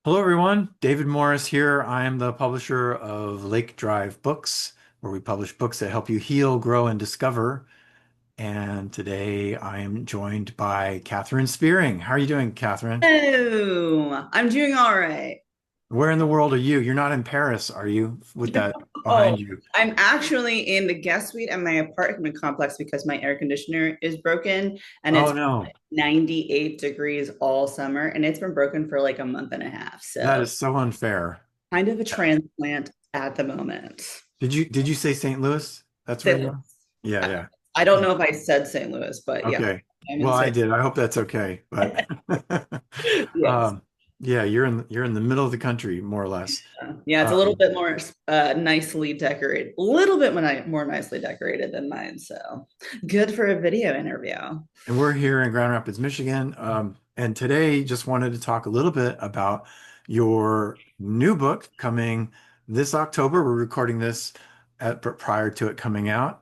Hello, everyone. David Morris here. I am the publisher of Lake Drive Books, where we publish books that help you heal, grow, and discover. And today I am joined by Katherine Spearing. How are you doing, Katherine? Oh, I'm doing all right. Where in the world are you? You're not in Paris, are you? With that Oh, behind you. I'm actually in the guest suite at my apartment complex because my air conditioner is broken and Oh, it's no. 98 degrees all summer and it's been broken for like a month and a half. That So is so unfair. kind of a Yeah. transplant at the moment. Did you say St. Louis? That's where St. you Louis. are? Yeah, I yeah. I don't know if I said St. Louis, but yeah, Okay. I'm in Well, I St. did. I hope that's okay. But Yes. yeah, you're in the middle of the country, more or less. Yeah, it's a little Um, bit more nicely decorated, a little bit more nicely decorated than mine. So good for a video interview. and we're here in Grand Rapids, Michigan. And today just wanted to talk a little bit about your new book coming this October. We're recording this prior to it coming out,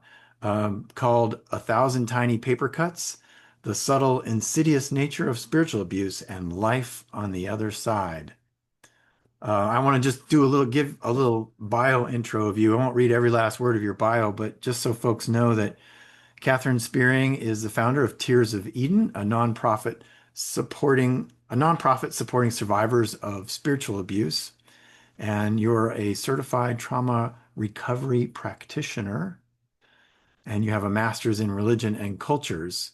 called A Thousand Tiny Paper Cuts: The Subtle, Insidious Nature of Spiritual Abuse and Life on the Other Side. I want to just give a little bio intro of you. I won't read every last word of your bio, but just so folks know that Katherine Spearing is the founder of Tears of Eden, a nonprofit supporting survivors of spiritual abuse. And you're a certified trauma recovery practitioner, and you have a master's in religion and cultures.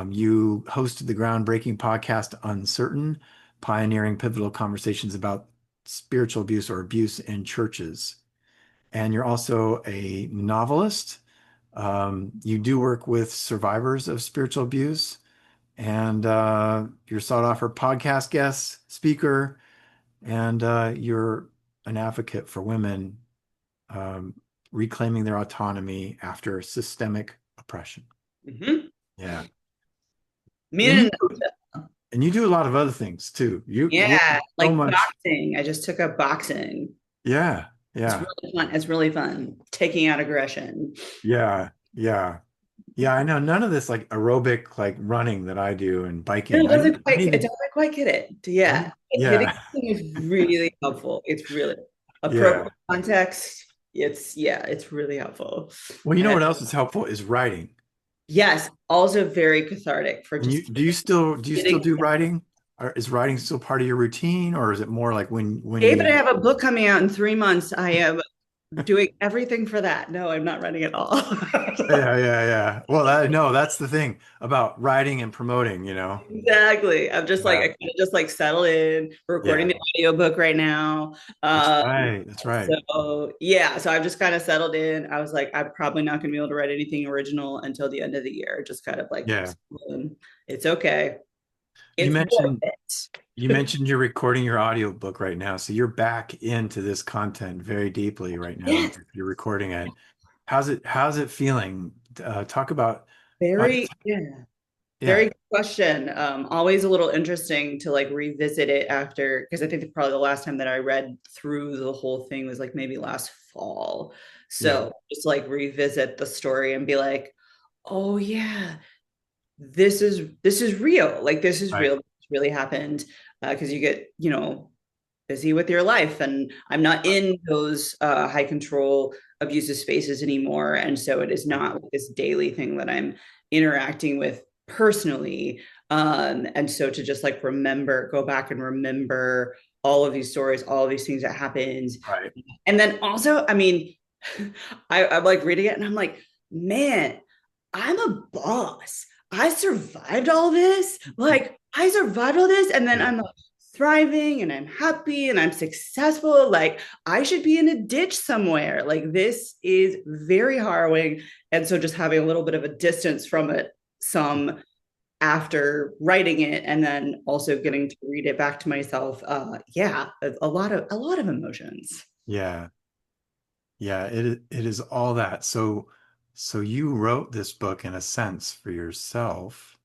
You hosted the groundbreaking podcast Uncertain, pioneering pivotal conversations about spiritual abuse or abuse in churches. And you're also a novelist. You do work with survivors of spiritual abuse, and you're sought after podcast guest, speaker, and you're an advocate for women um, reclaiming their autonomy after systemic oppression. Mm-hmm. Yeah, and Meaning, you do a lot of other things too. You yeah, so like much. boxing. I just took up boxing. Yeah, It's yeah, really fun. It's really fun taking out aggression. yeah, yeah. Yeah, I know none of this like aerobic like running that I do and No, biking. I need it to doesn't quite get it. I Yeah, need, hitting yeah. is really helpful. It's really Yeah. appropriate context. It's really helpful. Well, you know And what else is helpful is writing. yes, also very cathartic for And you just do you still getting. do writing? Or is writing still part of your routine, or is it more like when David, I you have a book coming out in 3 months. I am doing everything for that. No, I'm not running at all. Yeah, yeah, yeah. Well, no, that's the thing about writing and promoting. Exactly. I'm just like I Yeah. kind of just like settle in. We're recording Yeah. the audiobook right now. That's Um, right. That's right. so yeah, so I've just kind of settled in. I was like, I'm probably not gonna be able to write anything original until the end of the year. Just kind of like Yeah. it's okay. You It's worth mentioned it. you mentioned you're recording your audiobook right now, so you're back into this content very deeply right now. Yes. You're recording it. How's it feeling? Talk about like Very, yeah. Very yeah. good question. Always a little interesting to like revisit it after, because I think that probably the last time that I read through the whole thing was like maybe last fall. Yeah. So just like revisit the story and be like, oh yeah, this is real. Like this is Right. real. This really happened. Because you get, busy with your life. And I'm not in those high control abusive spaces anymore. And so it is not like this daily thing that I'm interacting with personally. And so to just like go back and remember all of these stories, all of these things that happened. Right. And then also, I mean, I'm like reading it and I'm like, man, I'm a boss. I survived all this. Like, I survived all this. And then Yeah. I'm like thriving and I'm happy and I'm successful. Like, I should be in a ditch somewhere. Like, this is very harrowing. And so just having a little bit of a distance from it, some after writing it and then also getting to read it back to myself. Yeah, a lot of emotions. Yeah. Yeah, it is all that. So you wrote this book in a sense for yourself,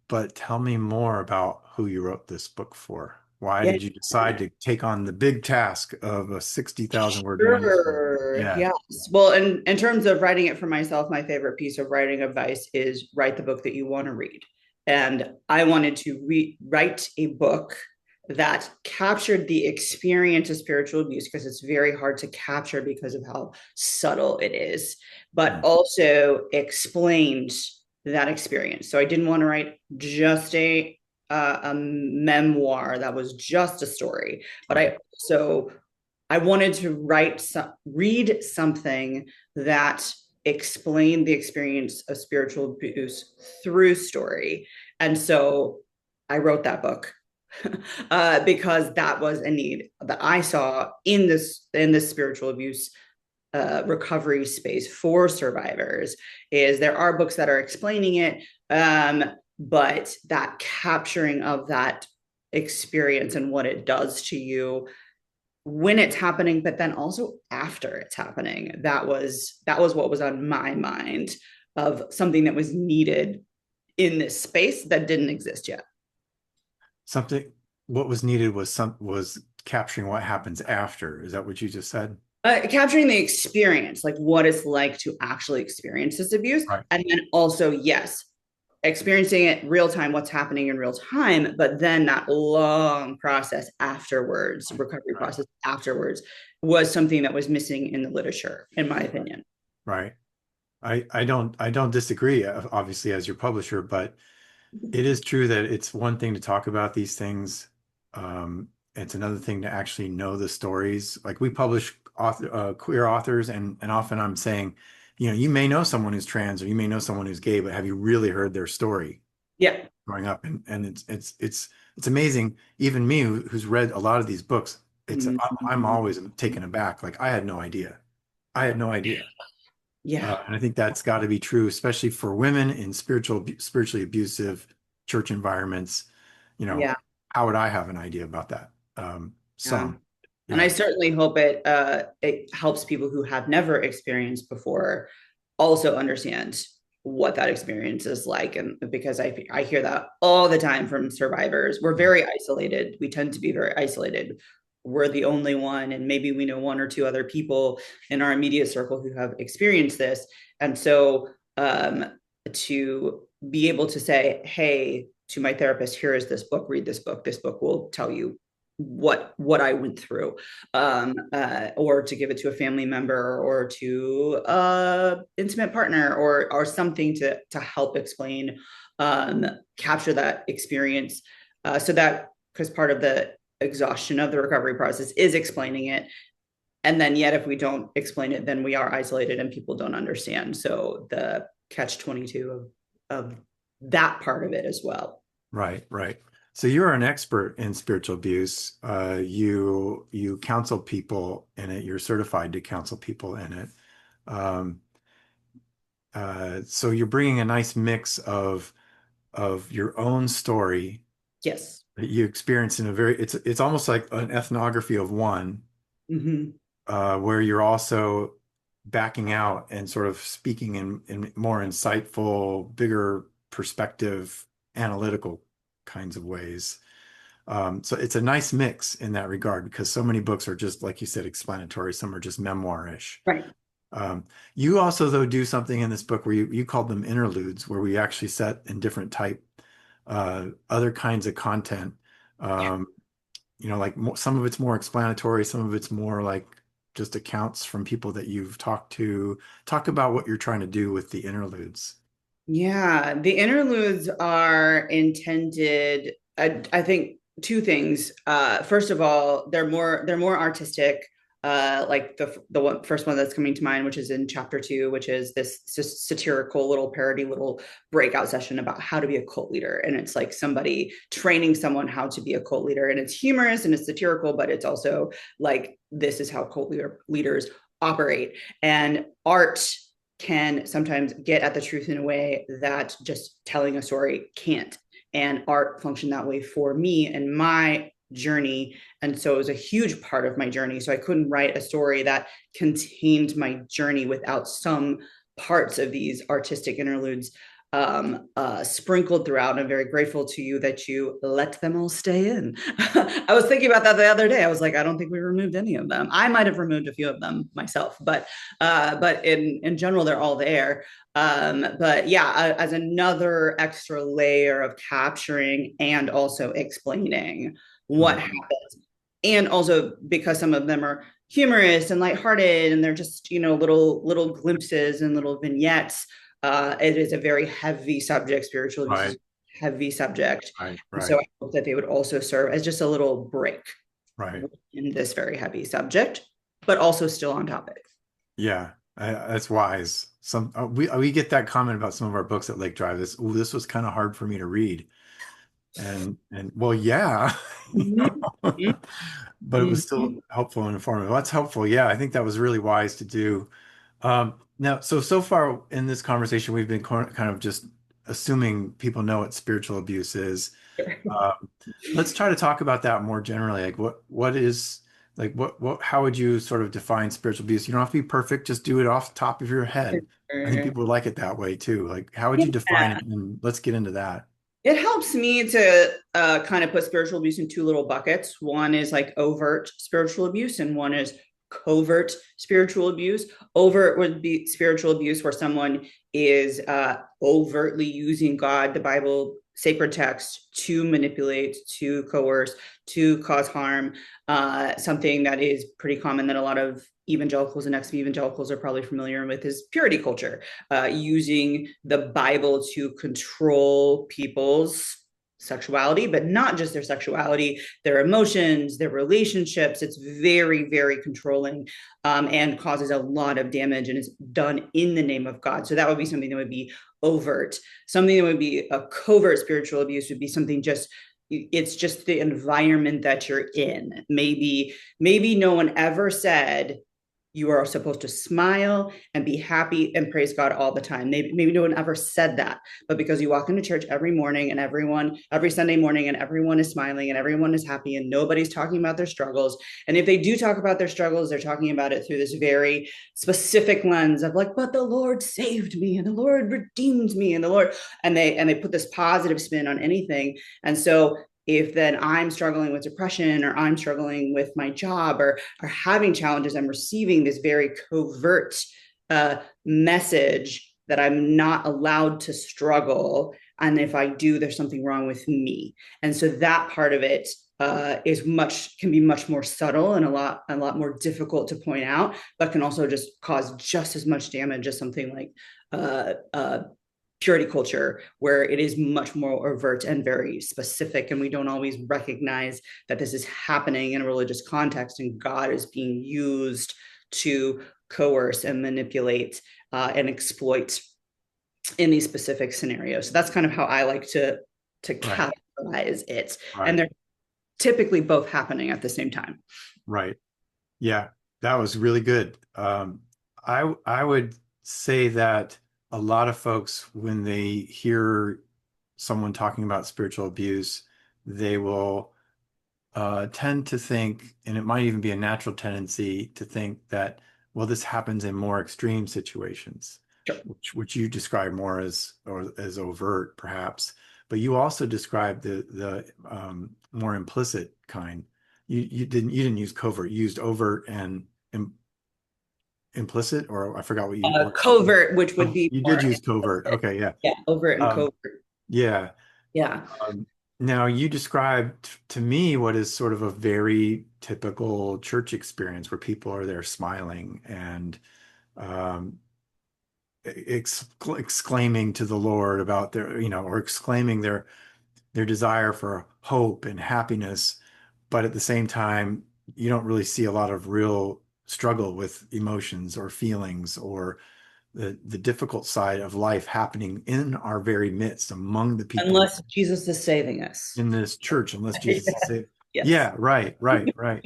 but tell me more about who you wrote this book for. Why Yeah. did you decide to take on the big task of a 60,000 word manuscript? Sure. Yeah. Yes. Well, in terms of writing it for myself, my favorite piece of writing advice is write the book that you want to read. And I wanted to write a book that captured the experience of spiritual abuse, because it's very hard to capture because of how subtle it is, but Mm. also explained that experience. So I didn't want to write just a memoir that was just a story, but Right. I wanted to read something that explained the experience of spiritual abuse through story. And so I wrote that book because that was a need that I saw in this spiritual abuse recovery space for survivors. Is there are books that are explaining it, but that capturing of that experience and what it does to you when it's happening, but then also after it's happening. That was what was on my mind of something that was needed in this space that didn't exist yet. Something, what was needed was capturing what happens after. Is that what you just said? Capturing the experience, like what it's like to actually experience this abuse, Right. and then also, yes, experiencing it real time, what's happening in real time, but then that long process afterwards, Right. recovery Right. process afterwards, was something that was missing in the literature, in my opinion. Right. I don't disagree, obviously, as your publisher, but it is true that it's one thing to talk about these things. It's another thing to actually know the stories. Like we publish queer authors, and often I'm saying, you may know someone who's trans or you may know someone who's gay, but have you really heard their story Yeah. growing up? And it's amazing. Even me, who's read a lot of these books, I'm Mhm. always taken aback. Like I had no idea. I had no idea. Yeah. And I think that's got to be true, especially for women in spiritually abusive church environments. You know, Yeah. how would I have an idea about that? Yeah. Some, And I yeah, certainly hope it helps people who have never experienced before also understand what that experience is like. And because I hear that all the time from survivors. We're yeah, very isolated. We tend to be very isolated. We're the only one, and maybe we know one or two other people in our immediate circle who have experienced this. And so to be able to say, hey, to my therapist, here is this book, read this book. This book will tell you what I went through, or to give it to a family member or to a intimate partner or something to help explain, capture that experience, so that because part of the exhaustion of the recovery process is explaining it, and then yet if we don't explain it, then we are isolated and people don't understand. So the catch 22 of that part of it as well. right, right. So you're an expert in spiritual abuse. You counsel people in it. You're certified to counsel people in it. Um, so you're bringing a nice mix of your own story Yes. that you experience in a very it's almost like an ethnography of one, Mm-hmm. where you're also backing out and sort of speaking in more insightful, bigger perspective, analytical kinds of ways. So it's a nice mix in that regard because so many books are just, like you said, explanatory. Some are just memoir-ish. Right. Um, you also, though, do something in this book where you called them interludes, where we actually set in different type, other kinds of content. Um, like some of it's more explanatory, some of it's more like just accounts from people that you've talked to. Talk about what you're trying to do with the interludes. Yeah, the interludes are intended, I think, two things. First of all, they're more artistic. Like the one first one that's coming to mind, which is in chapter 2, which is this just satirical little parody, little breakout session about how to be a cult leader, and it's like somebody training someone how to be a cult leader, and it's humorous and it's satirical, but it's also like this is how leaders operate, and art can sometimes get at the truth in a way that just telling a story can't. And art functioned that way for me and my journey. And so it was a huge part of my journey. So I couldn't write a story that contained my journey without some parts of these artistic interludes sprinkled throughout. And I'm very grateful to you that you let them all stay in. I was thinking about that the other day. I was like, I don't think we removed any of them. I might have removed a few of them myself, but in general, they're all there. But yeah, as another extra layer of capturing and also explaining what Mhm. happens. And also because some of them are humorous and lighthearted and they're just, little glimpses and little vignettes. It is a very heavy subject. Spiritual abuse is Right, a heavy subject. right, And so right, I hope that they would also serve as just a little break right. in this very heavy subject, but also still on topic. Yeah, that's wise. We get that comment about some of our books at Lake Drive. This was kind of hard for me to read, and well, yeah, you Mm-hmm. know, but it was still Mm-hmm. helpful and informative. That's helpful. Yeah, I think that was really wise to do. Now, so far in this conversation, we've been kind of just assuming people know what spiritual abuse is. Um, let's try to talk about that more generally. Like what is like what how would you sort of define spiritual abuse? You don't have to be perfect, just do it off the top of your head. I think people would like it that way too. Like how would you define Yeah. it? And let's get into that. It helps me to kind of put spiritual abuse in two little buckets. One is like overt spiritual abuse, and one is covert spiritual abuse. Overt would be spiritual abuse where someone is overtly using God, the Bible, sacred text to manipulate, to coerce, to cause harm. Something that is pretty common that a lot of evangelicals and ex-evangelicals are probably familiar with is purity culture, using the Bible to control people's sexuality, but not just their sexuality, their emotions, their relationships. It's very, very controlling, and causes a lot of damage and is done in the name of God. So that would be something that would be overt. Something that would be a covert spiritual abuse would be something just, it's just the environment that you're in. Maybe no one ever said you are supposed to smile and be happy and praise God all the time. Maybe no one ever said that, but because you walk into church every morning and every Sunday morning, and everyone is smiling and everyone is happy and nobody's talking about their struggles. And if they do talk about their struggles, they're talking about it through this very specific lens of like, but the Lord saved me and the Lord redeemed me and the Lord, and they put this positive spin on anything. And so if then I'm struggling with depression or I'm struggling with my job or having challenges, I'm receiving this very covert message that I'm not allowed to struggle. And if I do, there's something wrong with me. And so that part of it can be much more subtle and a lot more difficult to point out, but can also just cause just as much damage as something like uh, uh, purity culture, where it is much more overt and very specific, and we don't always recognize that this is happening in a religious context and God is being used to coerce and manipulate and exploit in these specific scenarios. So that's kind of how I like to Right, categorize it, and right, they're typically both happening at the same time. right. Yeah, that was really good. I would say that a lot of folks, when they hear someone talking about spiritual abuse, they will tend to think, and it might even be a natural tendency to think that, well, this happens in more extreme situations, Sure. which you describe more as or as overt, perhaps. But you also described the more implicit kind. You didn't use covert. You used overt and implicit, or I forgot what you were. Covert, which would Oh, be you more did use covert. Okay, yeah. yeah, overt and Um, covert. yeah. Yeah. Now, you described to me what is sort of a very typical church experience where people are there smiling and um, exclaiming to the Lord about their, or exclaiming their desire for hope and happiness. But at the same time, you don't really see a lot of real struggle with emotions or feelings or the difficult side of life happening in our very midst among the people Unless Jesus is saving us. in this church, unless Jesus is saved. Yes. Yeah, right, right, right.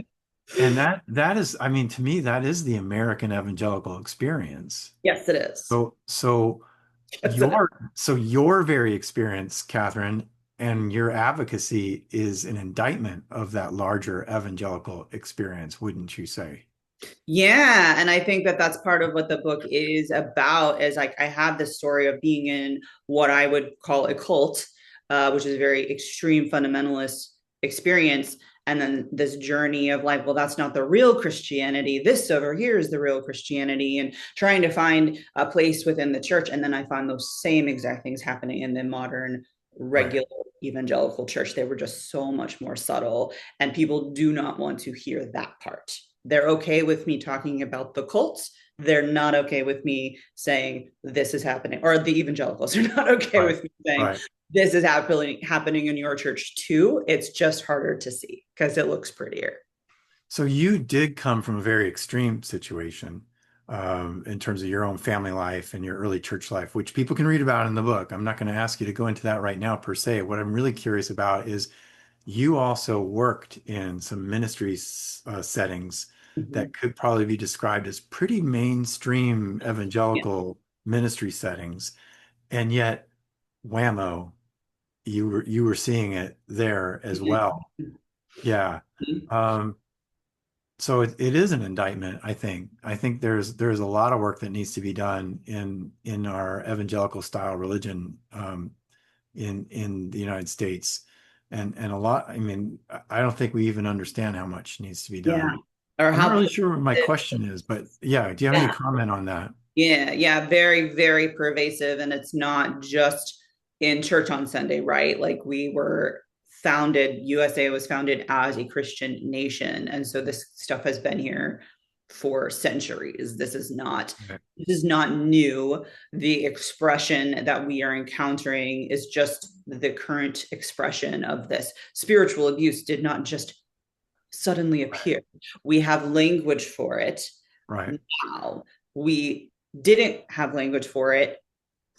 And that is, I mean, to me, that is the American evangelical experience. Yes, it is. So Yes, it is. your very experience, Catherine, and your advocacy is an indictment of that larger evangelical experience, wouldn't you say? Yeah, and I think that that's part of what the book is about. Is like I have this story of being in what I would call a cult, which is a very extreme fundamentalist experience, and then this journey of like, well, that's not the real Christianity. This over here is the real Christianity, and trying to find a place within the church. And then I find those same exact things happening in the modern Right, regular evangelical church. They were just so much more subtle, and people do not want to hear that part. They're okay with me talking about the cults. They're not okay with me saying this is happening, or the evangelicals are not okay Right. with me saying Right. this is happening in your church too. It's just harder to see because it looks prettier. So you did come from a very extreme situation in terms of your own family life and your early church life, which people can read about in the book. I'm not going to ask you to go into that right now per se. What I'm really curious about is you also worked in some ministry settings Mm-hmm. that could probably be described as pretty mainstream Yeah. evangelical ministry settings, and yet, whammo, you were seeing it there as well. Yeah. Um, so it is an indictment, I think. I think there's a lot of work that needs to be done in our evangelical style religion in the United States. And a lot, I mean, I don't think we even understand how much needs to be Yeah. done. Or I'm not how really sure what my pervasive. question is, but yeah, do you have any Yeah. comment on that? Yeah, yeah, very, very pervasive. And it's not just in church on Sunday, right? Like we were founded, USA was founded as a Christian nation. And so this stuff has been here for centuries. Okay. This is not new. The expression that we are encountering is just the current expression of this. Spiritual abuse did not just suddenly Right. appear. We have language for it Right. now. We didn't have language for it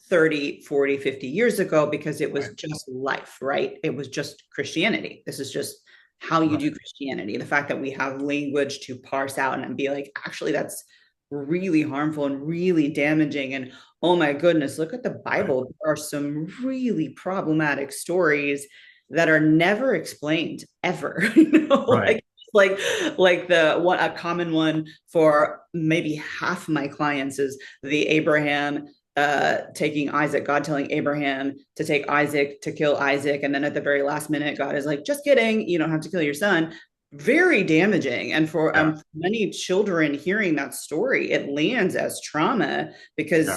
30, 40, 50 years ago because it was Right. just life, right? It was just Christianity. This is just how you do Right. Christianity. The fact that we have language to parse out and be like, actually, that's really harmful and really damaging. And oh my goodness, look at the Right. Bible. There are some really problematic stories that are never explained ever. Right. Like the one a common one for maybe half my clients is the Abraham taking Isaac, God telling Abraham to take Isaac to kill Isaac. And then at the very last minute, God is like, just kidding, you don't have to kill your son. Very damaging. And for Yeah. many children hearing that story, it lands as trauma Yeah. because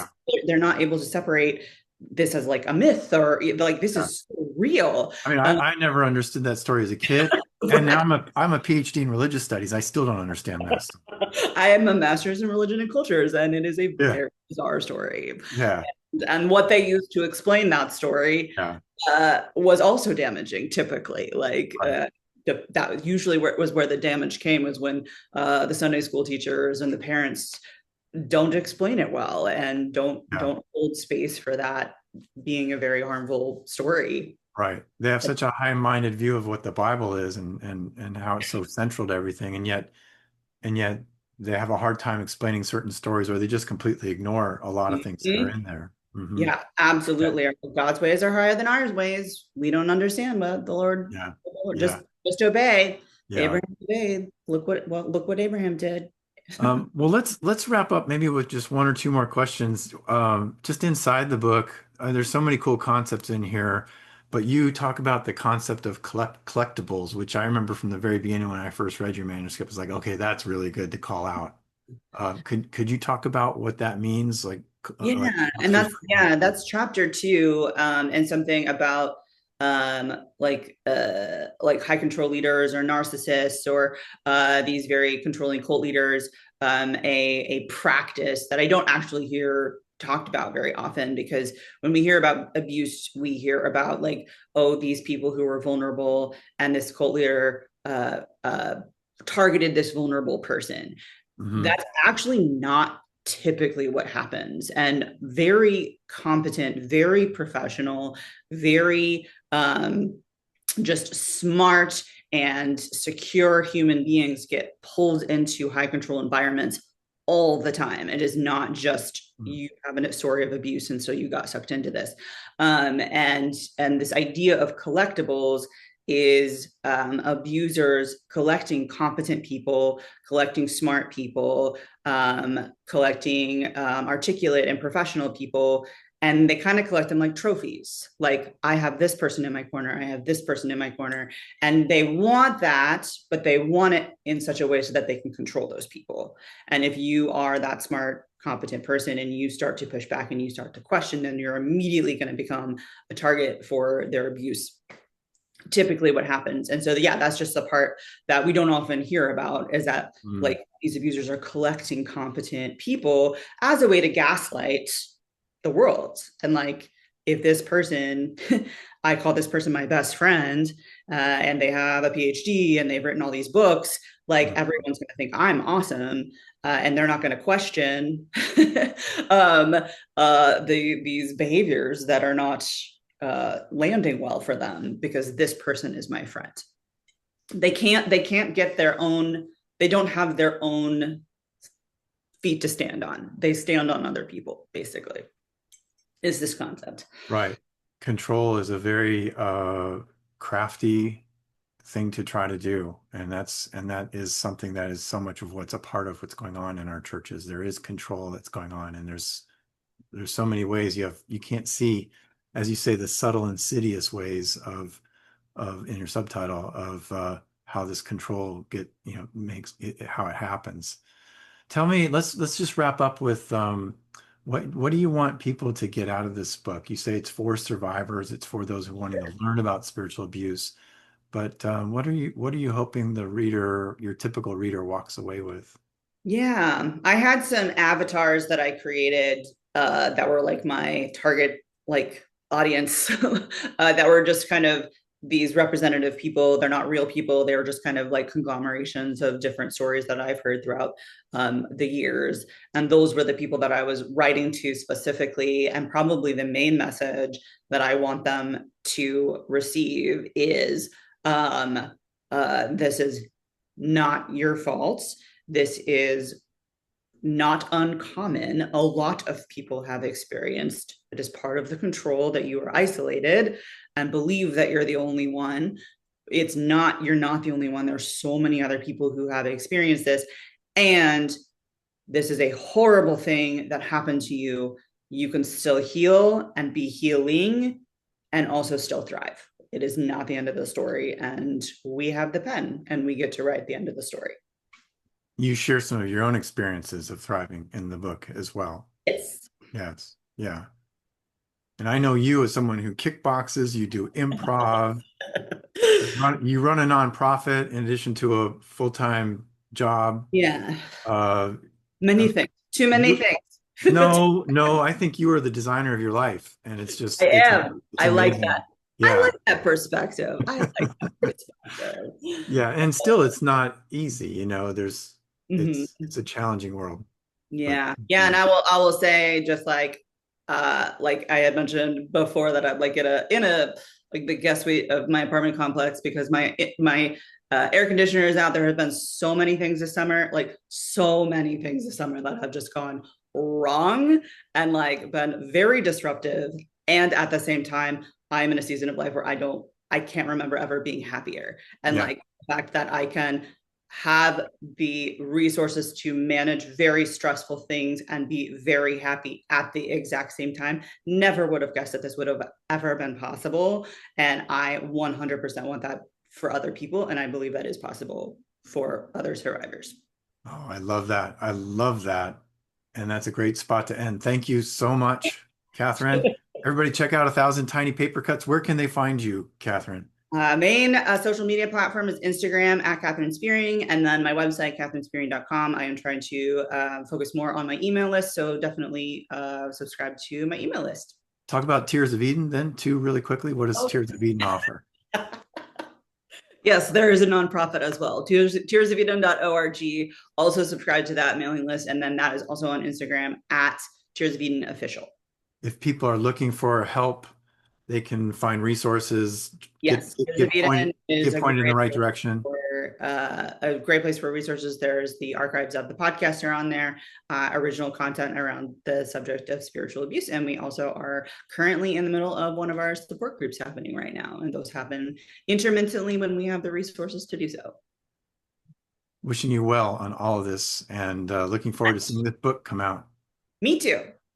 they're not able to separate this as like a myth or like this Yeah. is so real. I mean, Um, I never understood that story as a kid, and now right. I'm a PhD in religious studies. I still don't understand that stuff. I am a master's in religion and cultures, and it is a Yeah. very bizarre story. Yeah. And what they used to explain that story Yeah. was also damaging. Typically, like Right. that usually where it was where the damage came was when the Sunday school teachers and the parents don't explain it well and Yeah. don't hold space for that being a very harmful story. Right. They have such a high-minded view of what the Bible is and how it's so central to everything, and yet they have a hard time explaining certain stories, or they just completely ignore a lot of things that are Mhm. in there. Yeah, Yeah. absolutely. God's ways are higher than our ways. We don't understand, but Yeah. the Lord Yeah. just obey. Yeah. Abraham obeyed. Look what Abraham did. Well, let's wrap up maybe with just one or two more questions. Just inside the book, there's so many cool concepts in here, but you talk about the concept of collectibles, which I remember from the very beginning when I first read your manuscript. It was like, okay, that's really good to call out. Could you talk about what that means, like Yeah, and monsters? that's chapter two, and something about like high control leaders or narcissists or these very controlling cult leaders, a practice that I don't actually hear talked about very often because when we hear about abuse, we hear about like, oh, these people who are vulnerable and this cult leader targeted this vulnerable person. Hmm. That's actually not typically what happens. And very competent, very professional, very just smart and secure human beings get pulled into high control environments all the time. It is not just you have a story of abuse and so you got sucked into this. And this idea of collectibles is abusers collecting competent people, collecting smart people, collecting articulate and professional people, and they kind of collect them like trophies. Like, I have this person in my corner, I have this person in my corner, and they want that, but they want it in such a way so that they can control those people. And if you are that smart, competent person and you start to push back and you start to question, then you're immediately going to become a target for their abuse, typically what happens. And so yeah, that's just the part that we don't often hear about, is that Mm. like these abusers are collecting competent people as a way to gaslight the world. And like, if this person I call this person my best friend, and they have a PhD and they've written all these books, like everyone's going to think I'm awesome, and they're not going to question um, these behaviors that are not landing well for them, because this person is my friend. They can't get their own. They don't have their own feet to stand on. They stand on other people, basically. Is this concept? Right. Control is a very crafty thing to try to do. And that is something that is so much of what's a part of what's going on in our churches. There is control that's going on, and there's so many ways you can't see, as you say, the subtle, insidious ways of in your subtitle of how this control makes it, how it happens. Tell me, let's just wrap up with what do you want people to get out of this book? You say it's for survivors, it's for those who wanting to learn about spiritual abuse, but what are you hoping the reader, your typical reader, walks away with? Yeah, I had some avatars that I created that were like my target like audience that were just kind of these representative people. They're not real people. They were just kind of like conglomerations of different stories that I've heard throughout the years. And those were the people that I was writing to specifically. And probably the main message that I want them to receive is this is not your fault. This is not uncommon. A lot of people have experienced it as part of the control that you are isolated and believe that you're the only one. It's not, you're not the only one. There's so many other people who have experienced this. And this is a horrible thing that happened to you. You can still heal and be healing and also still thrive. It is not the end of the story. And we have the pen and we get to write the end of the story. You share some of your own experiences of thriving in the book as well. Yes. Yes. Yeah. And I know you as someone who kickboxes, you do improv, you run a nonprofit in addition to a full-time job. Yeah. Uh, Many things. Too many you, things. no, I think you are the designer of your life, and I am. it's I like amazing. that. I Yeah. like that perspective. I like that perspective. Yeah, and still it's not easy, Mhm. it's a challenging world, but Yeah. Yeah. And I will say, just like I had mentioned before, that I'm like in a like the guest suite of my apartment complex, because my air conditioner is out. There have been so many things this summer, like so many things this summer that have just gone wrong and like been very disruptive. And at the same time, I'm in a season of life where I can't remember ever being happier. And yeah. like the fact that I can have the resources to manage very stressful things and be very happy at the exact same time. Never would have guessed that this would have ever been possible. And I 100% want that for other people. And I believe that is possible for other survivors. Oh, I love that. I love that. And that's a great spot to end. Thank you so much, Catherine. Everybody check out 1,000 Tiny Paper Cuts. Where can they find you, Catherine? Main social media platform is Instagram at Katherine Spearing, and then my website, katherinespearing.com. I am trying to focus more on my email list, so definitely subscribe to my email list. Talk about Tears of Eden then, too, really quickly. What does Oh. Tears of Eden offer? Yes, there is a nonprofit as well, tearsofeden.org. Also subscribe to that mailing list, and then that is also on Instagram at Tears of Eden Official. If people are looking for help, they can find resources, Yes, Tears of Eden is get pointed in the right direction. a great place for resources. There's the archives of the podcast are on there, original content around the subject of spiritual abuse, and we also are currently in the middle of one of our support groups happening right now, and those happen intermittently when we have the resources to do so. Wishing you well on all of this, and looking forward to seeing this book come out. Me too.